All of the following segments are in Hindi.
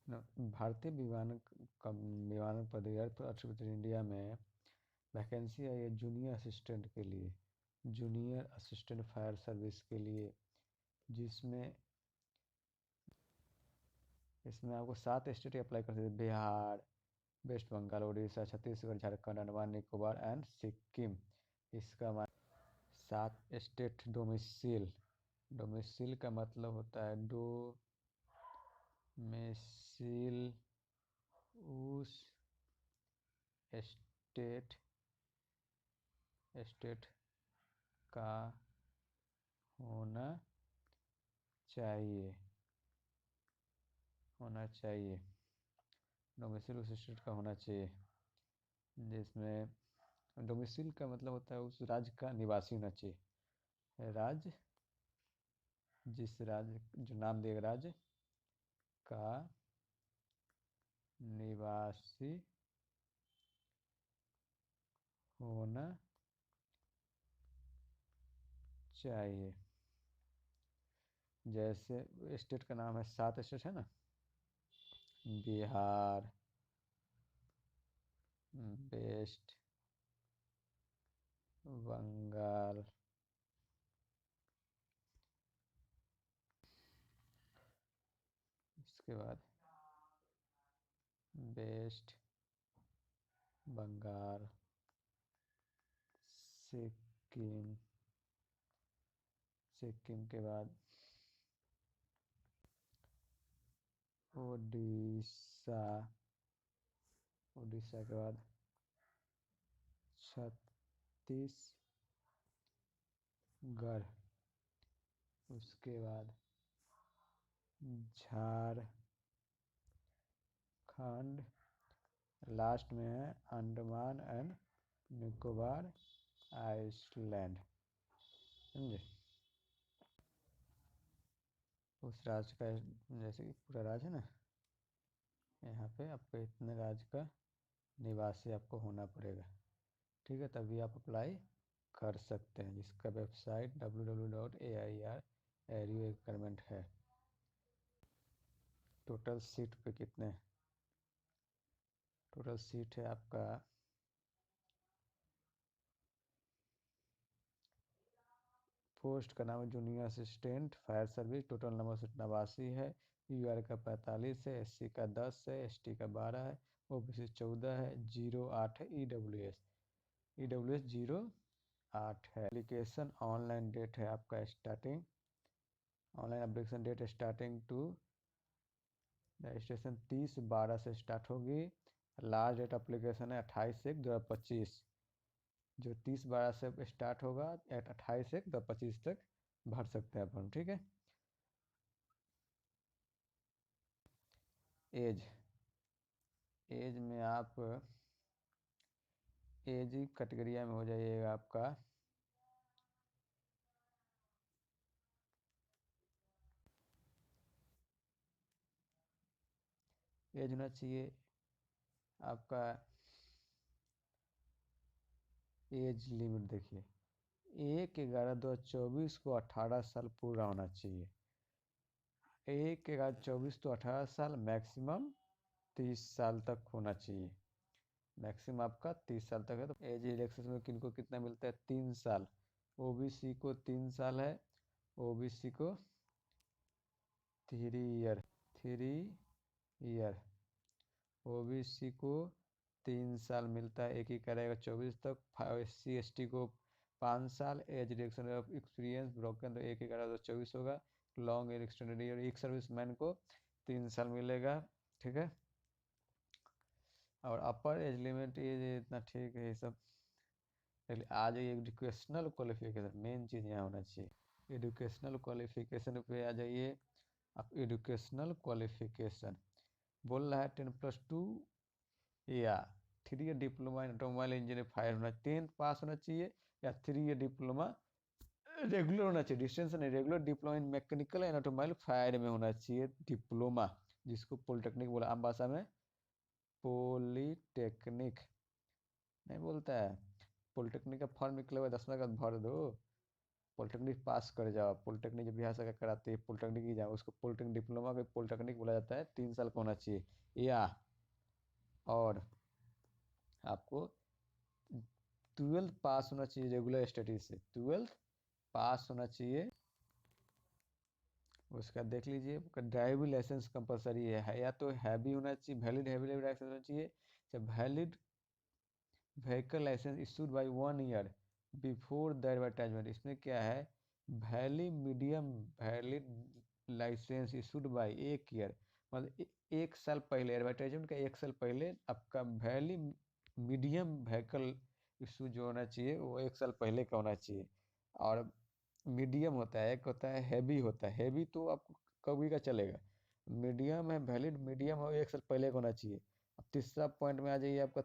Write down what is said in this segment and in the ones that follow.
भारतीय विमानन प्रतियोगिता इंडिया में वैकेंसी है ये जूनियर असिस्टेंट के लिए, जूनियर असिस्टेंट फायर सर्विस के लिए, जिसमें इसमें आपको 7 स्टेट अप्लाई कर सकते हैं: बिहार, वेस्ट बंगाल, उड़ीसा, छत्तीसगढ़, झारखंड, अंडमान निकोबार एंड सिक्किम। इसका 7 स्टेट डोमिसाइल, डोमिसाइल का मतलब होता है डोमिसाइल उस स्टेट स्टेट का होना चाहिए, डोमिसाइल उस स्टेट का होना चाहिए, जिसमें डोमिसाइल का मतलब होता है उस राज्य का निवासी होना चाहिए। राज्य, जिस राज्य जो नाम दिया राज्य का निवासी होना चाहिए। जैसे स्टेट का नाम है, 7 स्टेट है ना: बिहार, वेस्ट बंगाल, इसके बाद वेस्ट बंगाल, सिक्किम, सिक्किम के बाद उड़ीसा, उड़ीसा के बाद छत्तीसगढ़, उसके बाद झारखंड, लास्ट में है अंडमान एंड निकोबार आइसलैंड। समझे? उस राज्य का, जैसे कि पूरा राज्य है ना, यहाँ पे आपको इतने राज्य का निवासी आपको होना पड़ेगा। ठीक है, तभी आप अप्लाई कर सकते हैं, जिसका वेबसाइट www.air है। टोटल सीट पे कितने, टोटल सीट है आपका पोस्ट का नाम है junior assistant fire service. Total number seat 89 है। यूआर का 45 है, एससी का 10 है, एसटी का 12 है, ओबीसी 14 है, 08 है ईडब्ल्यूएस 08 है। एप्लीकेशन ऑनलाइन डेट है आपका starting, online application date starting to registration 30/12 से स्टार्ट होगी। लास्ट डेट एप्लीकेशन है 28/1/2025, जो 30/12 से स्टार्ट होगा, 28/1/2025 तक भर सकते हैं अपन। ठीक है। एज, एज में आप एज कैटेगरिया में हो जाइएगा आपका एज होना चाहिए आपका, एज लिमिट देखिए 1/11/2024 को 18 साल पूरा होना चाहिए। 1/11/24 तो 18 साल, मैक्सिमम 30 साल तक होना चाहिए। मैक्सिमम आपका 30 साल तक है। तो एज रिलैक्सेशन में किनको कितना मिलता है? 3 साल। ओबीसी को 3 साल है, ओबीसी को 3 ईयर, 3 ईयर। ओबीसी को 3 साल मिलता है, एक ही करेगा 24 तक। SC ST को 5 साल। Age reduction of experience broken तो 1/11/24 होगा। लॉन्ग एज एक्सटेंडेड ईयर, एक सर्विस मैन को 3 साल मिलेगा। ठीक है। और अपर एज लिमिट ये इतना ठीक है ये सब। आ जाइए एजुकेशनल क्वालिफिकेशन, मेन चीज़ यहाँ होना चाहिए। एजुकेशनल क्वालिफिकेशन पे आ जाइए आप। एजुकेशनल क्वालिफिकेशन बोल रहा है 10+2 या 3 year diploma in automobile engineer fire होना, 10th पास होना चाहिए, या 3 ईयर डिप्लोमा रेगुलर होना चाहिए, डिस्टेंस नहीं, regular diploma in mechanical and automobile fire में होना चाहिए डिप्लोमा, जिसको पॉलिटेक्निक बोला आम भाषा में। पॉलीटेक्निक नहीं बोलता है, पॉलिटेक्निक का फॉर्म निकले हुआ 10वां का भर दो। पॉलिटेक्निक पास कर जाओ, पॉलिटेक्निक जब बिहार सरकार कराती है पॉलिटेक्निक एग्जाम, उसको पॉलिटेक्निक डिप्लोमा के पॉलिटेक्निक बोला जाता है, 3 साल का होना चाहिए। या और आपको 12th पास होना चाहिए रेगुलर स्टडीज से, 12th पास होना चाहिए। उसका देख लीजिए, ड्राइविंग लाइसेंस कंपलसरी है, या तो हैवी होना चाहिए, वैलिड हैवी लाइसेंस होना चाहिए, जब valid vehicle licence issued by 1 year before the advertisement. इसमें क्या है, valley medium valid licence issued by 1 year, मतलब 1 साल पहले, एडवर्टाइजमेंट का 1 साल पहले आपका वैली मीडियम व्हीकल इशू जो होना चाहिए वो 1 साल पहले का होना चाहिए। और मीडियम होता है, एक होता है हैवी, होता है हैवी तो आपको कभी का चलेगा, मीडियम है वैलिड मीडियम हो 1 साल पहले का होना चाहिए। अब तीसरा पॉइंट में आ जाइए, आपका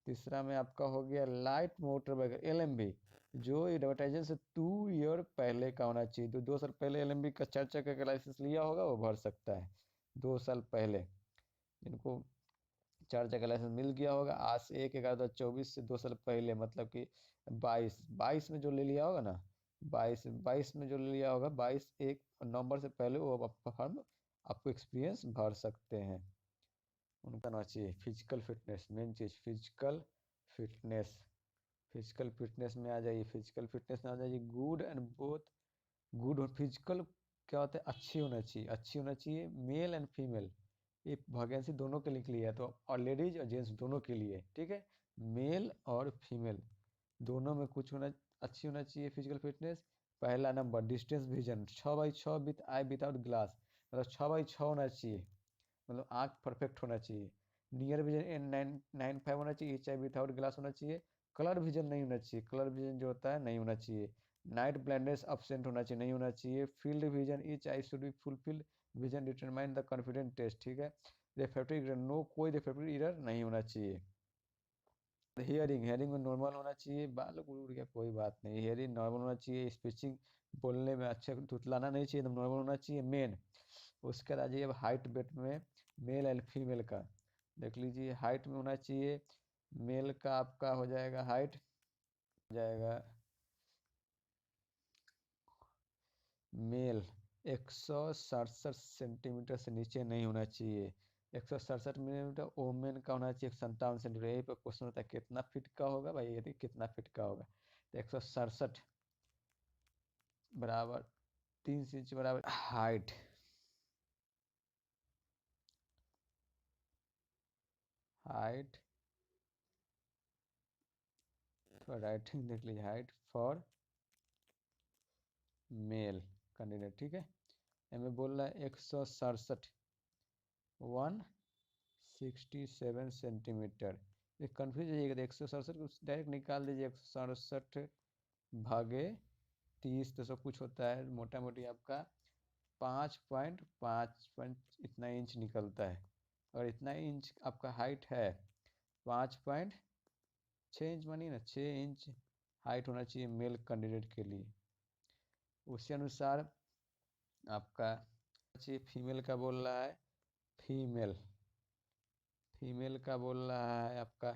तीसरा में आपका हो गया लाइट मोटर व्हीकल LMV, जो एडवर्टाइजमेंट से 2 ईयर पहले का होना चाहिए। तो 2 साल पहले LMV का 4 चक्के का लाइसेंस लिया होगा वो भर सकता है 2 साल पहले। जिनको 4 चक्के लाइसेंस मिल गया होगा आज से 1/11/2024 से 2 साल पहले, मतलब कि 22 में जो ले लिया होगा ना, 22 में जो ले लिया होगा, 1 नवंबर से पहले वो फॉर्म आपको एक्सपीरियंस भर सकते हैं। उनका ना चाहिए फिजिकल फिटनेस, मेन चीज़ फिटनेस। फिजिकल फिटनेस में आ जाइए, फिजिकल फिटनेस में आ जाइए, good and both good physical क्या होता है, अच्छी होना चाहिए मेल एंड फीमेल, ये वैकेंसी दोनों के लिए है, तो और लेडीज और जेंट्स दोनों के लिए, ठीक है, मेल और फीमेल दोनों में कुछ होना अच्छी होना चाहिए फिजिकल फिटनेस। पहला number distance vision 6x6 with I without glass, मतलब 6x6 होना चाहिए, मतलब आँख परफेक्ट होना चाहिए। नियर विजन N995 होना चाहिए, एच आई विदाउट ग्लास होना चाहिए। कलर विजन नहीं होना चाहिए, कलर विजन जो होता है नहीं होना चाहिए। नाइट ब्लाइंडनेस अब्सेंट होना चाहिए, नहीं होना चाहिए। Field vision each eye should be fulfil vision determine the confident test, ठीक है। रिफ्रैक्टिव नो, कोई रिफ्रैक्टिव एरर नहीं होना चाहिए। हेयरिंग में नॉर्मल होना चाहिए, बाल उड़ गया कोई बात नहीं, हेयरिंग नॉर्मल होना चाहिए। स्पीचिंग बोलने में अच्छे तुतलाना नहीं चाहिए, एकदम नॉर्मल होना चाहिए मेन। उसके बाद आ जाइए अब हाइट वेट में मेल एंड फीमेल का देख लीजिए। हाइट में होना चाहिए, मेल का आपका हो जाएगा हाइट हो जाएगा मेल 167 सेंटीमीटर से नीचे नहीं होना चाहिए। 167 मिलीमीटर, ओमेन का होना चाहिए 57 सेंटीमीटर। यही पर क्वेश्चन होता है कितना फिट का होगा भाई, यदि कितना फिट का होगा, तो 167 बराबर 3 इंच बराबर हाइट। हाइट फॉर राइटिंग देख लीजिए, हाइट फॉर मेल कैंडिडेट, ठीक है। हमें बोल रहा है 167 ये कन्फ्यूज जाइएगा, तो 167 को डायरेक्ट निकाल दीजिए, 167/30 तो सब कुछ होता है मोटा मोटी आपका 5.5 इतना इंच निकलता है। और इतना इंच आपका हाइट है, 5.6 इंच मानिए ना, 6 इंच हाइट होना चाहिए मेल कैंडिडेट के लिए। उसी अनुसार आपका चाहिए फीमेल का बोल रहा है, फीमेल फीमेल का बोल रहा है आपका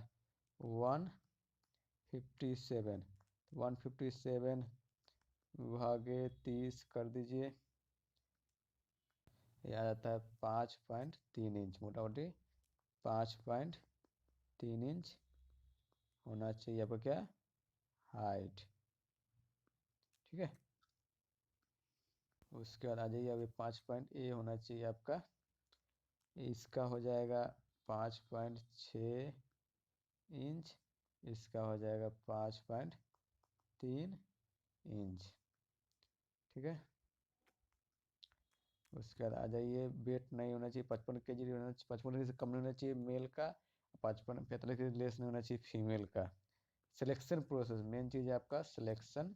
157, 157 भागे 30 कर दीजिए, ये आ जाता है 5.3 इंच, मोटा मोटी 5.3 इंच होना चाहिए आपका क्या हाइट, ठीक है। उसके बाद आ जाइए अभी 5 होना चाहिए आपका, इसका हो जाएगा 5.6 इंच, इसका हो जाएगा 5.3 इंच, ठीक है। उसके बाद आ जाइए वेट नहीं होना चाहिए 55 kg होना चाहिए, 55 kg से कम नहीं होना चाहिए मेल का, 45 kg लेस नहीं होना चाहिए फीमेल का। सिलेक्शन प्रोसेस मेन चीज़ है आपका सिलेक्शन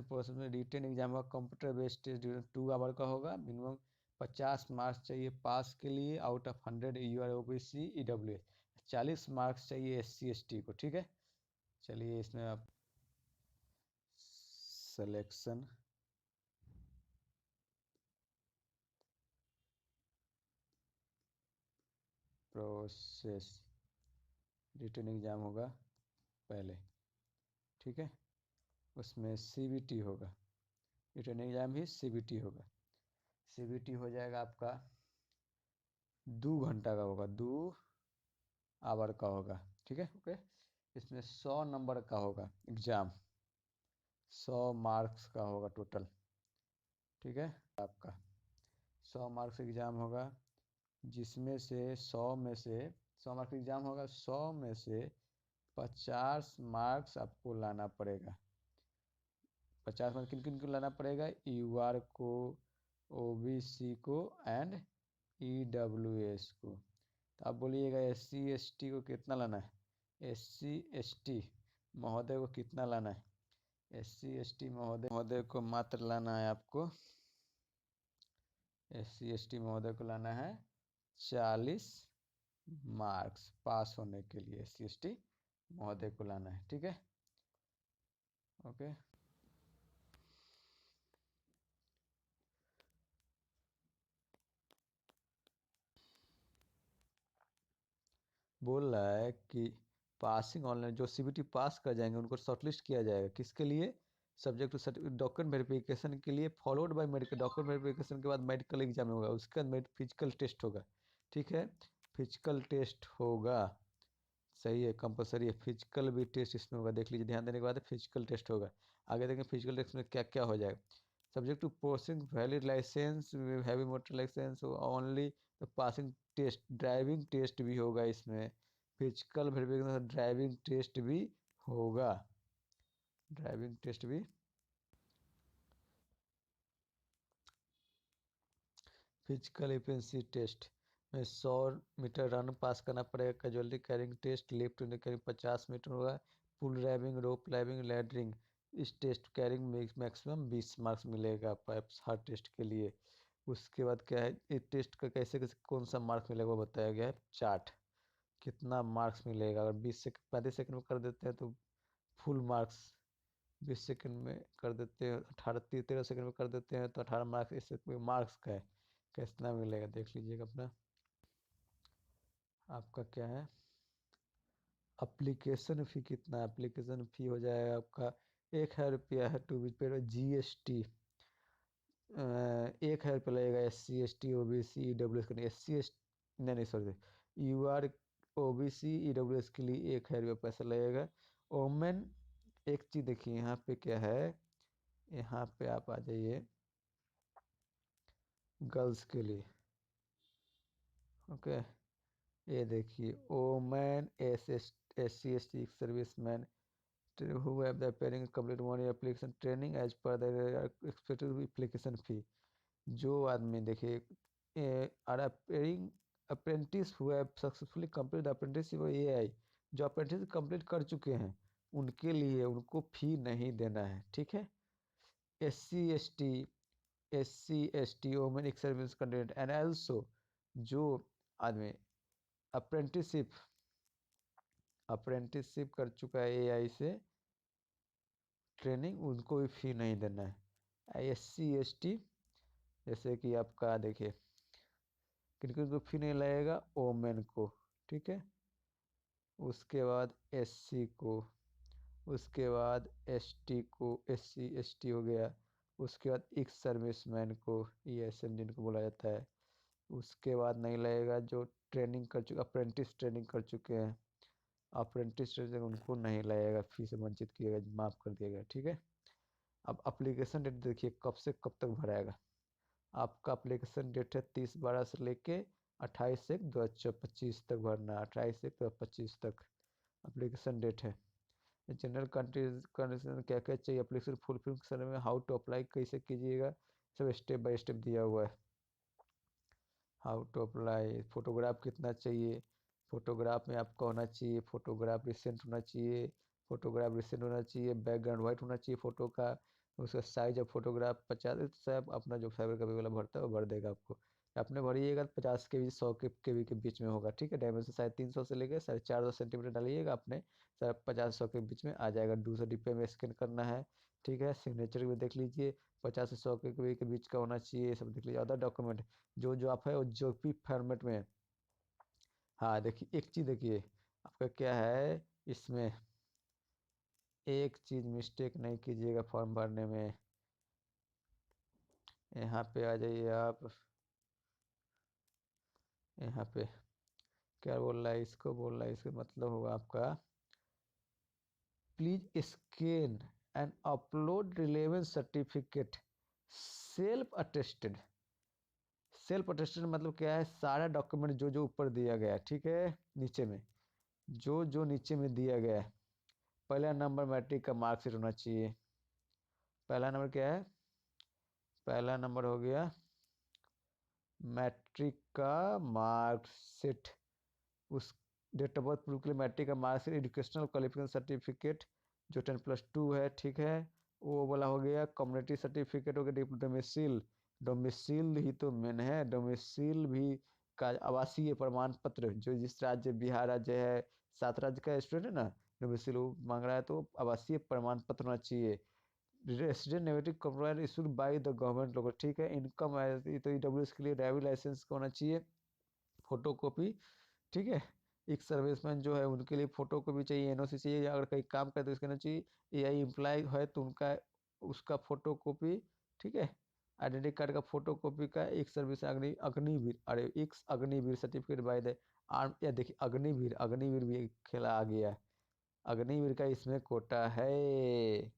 प्रोसेस में रिटेन एग्जाम का कंप्यूटर बेस्ड टेस्ट 2 आवर का होगा। मिनिमम 50 मार्क्स चाहिए पास के लिए, out of 100 you are OBC EWS, 40 marks चाहिए SC ST को, ठीक है। चलिए इसमें आप सिलेक्शन प्रोसेस रिटन एग्ज़ाम होगा पहले, ठीक है। उसमें CBT होगा, रिटन एग्ज़ाम ही CBT होगा। CBT हो जाएगा आपका 2 घंटा का होगा, 2 आवर का होगा, ठीक है। ओके, इसमें 100 नंबर का होगा एग्ज़ाम, 100 मार्क्स का होगा टोटल, ठीक है। आपका 100 मार्क्स एग्ज़ाम होगा, जिसमें से 100 मार्क्स एग्ज़ाम होगा, 100 में से 50 मार्क्स आपको लाना पड़ेगा। 50 मार्क्स किन किन को लाना पड़ेगा? UR को, OBC को एंड EWS को। तो आप बोलिएगा SC ST को कितना लाना है? SC ST महोदय को कितना लाना है? SC ST महोदय को मात्र लाना है आपको, SC ST महोदय को लाना है 40 मार्क्स पास होने के लिए। SC ST महोदय को लाना है, ठीक है। ओके, बोल रहा है कि पासिंग ऑनलाइन, जो CBT पास कर जाएंगे उनको शॉर्टलिस्ट किया जाएगा। किसके लिए? सब्जेक्ट टू डॉक्यूमेंट वेरिफिकेशन के लिए, followed by medical. Document verification के बाद मेडिकल एग्जाम होगा, उसके बाद फिजिकल टेस्ट होगा, ठीक है। फिजिकल टेस्ट होगा, सही है, कंपलसरी है। फिजिकल भी टेस्ट इसमें होगा, देख लीजिए, ध्यान देने के बाद फिजिकल टेस्ट होगा। आगे देखें फिजिकल टेस्ट में क्या क्या हो जाएगा। Subject to posing valid licence, heavy motor licence only, तो पासिंग टेस्ट, ड्राइविंग टेस्ट भी होगा इसमें। फिजिकल वेरिफिकेशन, ड्राइविंग टेस्ट भी होगा, ड्राइविंग टेस्ट भी। फिजिकल एफिशिएंसी टेस्ट में 100 मीटर रन पास करना पड़ेगा। Casualty carrying test, lift carrying 50 metre होगा। पुल ड्राइविंग, रोप क्लाइंबिंग, लैडरिंग, इस टेस्ट कैरिंग मैक्सिमम 20 मार्क्स मिलेगा आपको हर टेस्ट के लिए। उसके बाद क्या है, इस टेस्ट का कैसे कैसे कौन सा मार्क्स मिलेगा वो बताया गया है। चार्ट कितना मार्क्स मिलेगा, अगर 35 सेकंड में कर देते हैं तो फुल मार्क्स, 20 सेकंड में कर देते हैं, 13 सेकंड में कर देते हैं तो 18 मार्क्स। इससे कोई मार्क्स का है कितना मिलेगा देख लीजिएगा अपना। आपका क्या है, अप्लीकेशन फ़ी कितना है? अप्लीकेशन फ़ी हो जाएगा आपका 1,000 रुपया है। टू बी पेड GST 1,000 रुपया लगेगा। SC ST OBC EWS के लिए, SC ST नहीं सॉरी, UR OBC EWS के लिए 1,000 रुपया पैसा लगेगा। ओमेन, एक चीज़ देखिए यहाँ पे क्या है, यहाँ पे आप आ जाइए गर्ल्स के लिए, ओके। ये देखिए, women SC ST service man who have the appearing complete 1 year application training as per the expected application fee। जो आदमी देखिए are appearing apprentice who have successfully completed the apprenticeship of AI, जो अप्रेंटिस कंप्लीट कर चुके हैं उनके लिए उनको फी नहीं देना है, ठीक है। SC ST women service candidate and also, जो आदमी अप्रेंटिसशिप कर चुका है AI से ट्रेनिंग, उनको भी फी नहीं देना है। SC ST जैसे कि आपका देखिए किन किन को फी नहीं लगेगा, ओमेन को, ठीक है। उसके बाद SC को, उसके बाद ST को, SC ST हो गया। उसके बाद एक्स सर्विसमैन को, ESM जिनको बोला जाता है। उसके बाद नहीं लगेगा जो ट्रेनिंग कर चुके, अप्रेंटिस ट्रेनिंग कर चुके हैं, अप्रेंटिस ट्रेनिंग उनको नहीं लगेगा, फी से वंचित किया गया, माफ़ कर दिया गया, ठीक है। अब अप्लीकेशन डेट देखिए कब से कब तक भराएगा। आपका अप्लीकेशन डेट है 30/12 से लेके 28/1/2025 तक भरना, 28/1/2025 तक अप्लीकेशन डेट है। जनरल कंडीशन क्या क्या चाहिए एप्लीकेशन फुलफिल करने में, हाउ टू अप्लाई कैसे कीजिएगा, सब स्टेप बाय स्टेप दिया हुआ है। हाउ टू अप्लाई, फोटोग्राफ कितना चाहिए, फोटोग्राफ में आपका होना चाहिए, फोटोग्राफ रिसेंट होना चाहिए, बैकग्राउंड वाइट होना चाहिए फ़ोटो का। उसका साइज ऑफ फोटोग्राफ 50, सब अपना जो साइबर कैफे वाला भरता है वो भर देगा आपको। आपने भरिएगा 50 के बी 100 के बीच में होगा, ठीक है। डायमेंशन 350 से लेकर 450 सेंटीमीटर डालिएगा अपने, 50-100 के बीच में आ जाएगा। 200 में स्कैन करना है, ठीक है। सिग्नेचर भी देख लीजिए 50 से 100 के बीच का होना चाहिए, सब देख लीजिए। अदर डॉक्यूमेंट जो जो आप है वो जो भी फॉर्मेट में है। हाँ देखिए एक चीज़ देखिए, आपका क्या है इसमें, एक चीज़ मिस्टेक नहीं कीजिएगा फॉर्म भरने में। यहाँ पे आ जाइए आप, यहाँ पे क्या बोल रहा है, इसको बोल रहा है, इसका मतलब होगा आपका please scan and upload relevant certificate self attested. Self attested मतलब क्या है, सारा डॉक्यूमेंट जो जो ऊपर दिया गया है, ठीक है, नीचे में जो जो नीचे में दिया गया है। पहला नंबर मैट्रिक का मार्कशीट होना चाहिए। पहला नंबर क्या है, पहला नंबर हो गया मैट्रिक का मार्कशीट, उस डेट ऑफ बर्थ प्रूफ के लिए मैट्रिक का मार्कशीट, एजुकेशनल क्वालिफिकेशन सर्टिफिकेट जो 10+2 है, ठीक है, वो वाला हो गया। कम्युनिटी सर्टिफिकेट हो गया। डोमिसिल, डोमिसिल ही तो मेन है, डोमिसिल भी का आवासीय प्रमाण पत्र, जो जिस राज्य, बिहार राज्य है, 7 राज्य का स्टूडेंट है ना, डोमिसिल मांग रहा है तो आवासीय प्रमाण पत्र होना चाहिए। Resident negative complaint issued by the government लोग, ठीक है। इनकम तो ईडब्ल्यूएस के लिए ड्राइविंग लाइसेंस का होना चाहिए, फोटो कॉपी, ठीक है। एक सर्विसमैन जो है उनके लिए फोटो कॉपी चाहिए, एनओसी चाहिए, अगर कहीं काम करते तो उसके ना चाहिए। एआई एम्प्लॉय है तो उनका, उसका फोटो कॉपी, ठीक है। आइडेंटिटी कार्ड का फोटो कॉपी का, एक सर्विस अग्निवीर, अरे एक Agniveer certificate by the arm, या देखिए अग्निवीर, अग्निवीर भी एक खेला आ गया, अग्निवीर का इसमें कोटा है,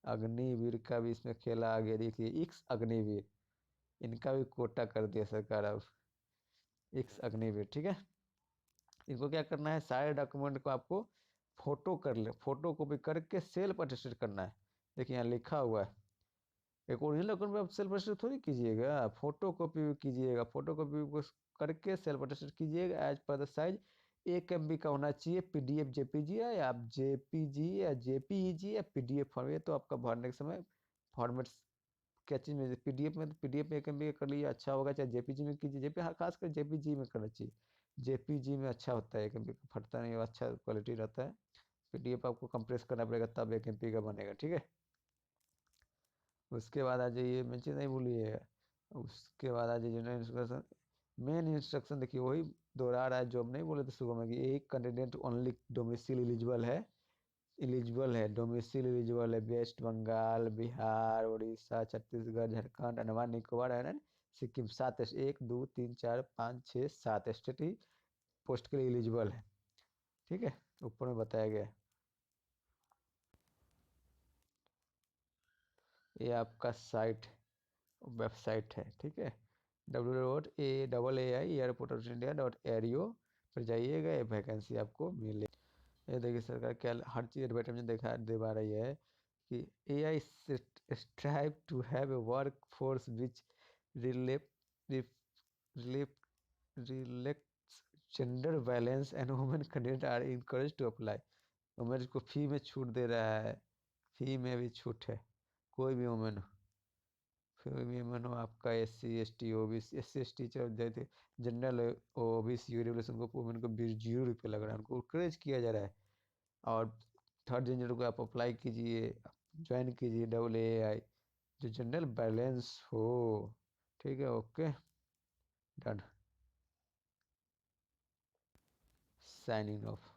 अग्निवीर का भी इसमें खेला आ गया, देखिए एक्स अग्निवीर, इनका भी कोटा कर दिया सरकार अब, एक्स अग्निवीर, ठीक है। इनको क्या करना है, सारे डॉक्यूमेंट को आपको फोटो कर ले, फोटो कॉपी करके सेल्फ अटेस्टेड करना है। देखिए यहाँ लिखा हुआ है, एक ओरिजिनल डॉक्यूमेंट आप सेल्फ अटेस्टेड थोड़ी कीजिएगा, फोटो कॉपी कीजिएगा, फोटो कॉपी को करके सेल्फ अटेस्टेड कीजिएगा। As per the size 1 MB का होना चाहिए, पीडीएफ जेपीजी है, या आप जेपीजी या जेपीईजी या पीडीएफ फॉर्म, ये तो आपका भरने के समय फॉर्मेट क्या चीज़ में, पीडीएफ में तो पीडीएफ में 1 MB का कर लिए अच्छा होगा, चाहे जेपीजी में कीजिए, जेपी हाँ खासकर जेपीजी में करना चाहिए, जेपीजी में अच्छा होता है, 1 MB का फटता नहीं, अच्छा क्वालिटी रहता है। पीडीएफ आपको कंप्रेस करना पड़ेगा तब 1 MB का बनेगा, ठीक है। उसके बाद आ जाइए, मैं चीज़ नहीं भूलिएगा, उसके बाद आ जाइए इंस्ट्रक्शन, मेन इंस्ट्रक्शन देखिए वही दोहरा रहा है जो हम नहीं बोले थे सुबह में, कि एक कैंडिडेट ओनली डोमिसाइल एलिजिबल है, एलिजिबल है, डोमिसाइल एलिजिबल है, West Bengal, Bihar, Orissa, Chhattisgarh, Jharkhand, Andaman Nicobar island, Sikkim, 7 1 2 3 4 5 6 7 state ही पोस्ट के लिए एलिजिबल है, ठीक है, ऊपर में बताया गया है। ये आपका साइट, वेबसाइट है, ठीक है, www.aai airport.india.aero पर जाइएगा, ये वैकेंसी आपको मिले। ये देखिए सरकार क्या हर चीज़ एडवर्टाइजमेंट दिखा रही है कि AI strive to have a workforce which reflects gender balance and women candidates are encouraged to apply। Women को फी में छूट दे रहा है, फी में भी छूट है, कोई भी वुमेन हो, फिर भी वुमेन हो, आपका SC ST OBC, SC ST जैसे जनरल OBC ईडब्ल्यूएस, उनको वुमेन को 0 रुपये लग रहा है, उनको encourage किया जा रहा है। और थर्ड जेंडर को आप अप्लाई कीजिए, ज्वाइन कीजिए AA जो जनरल बैलेंस हो, ठीक है, ओके, डन, साइनिंग ऑफ।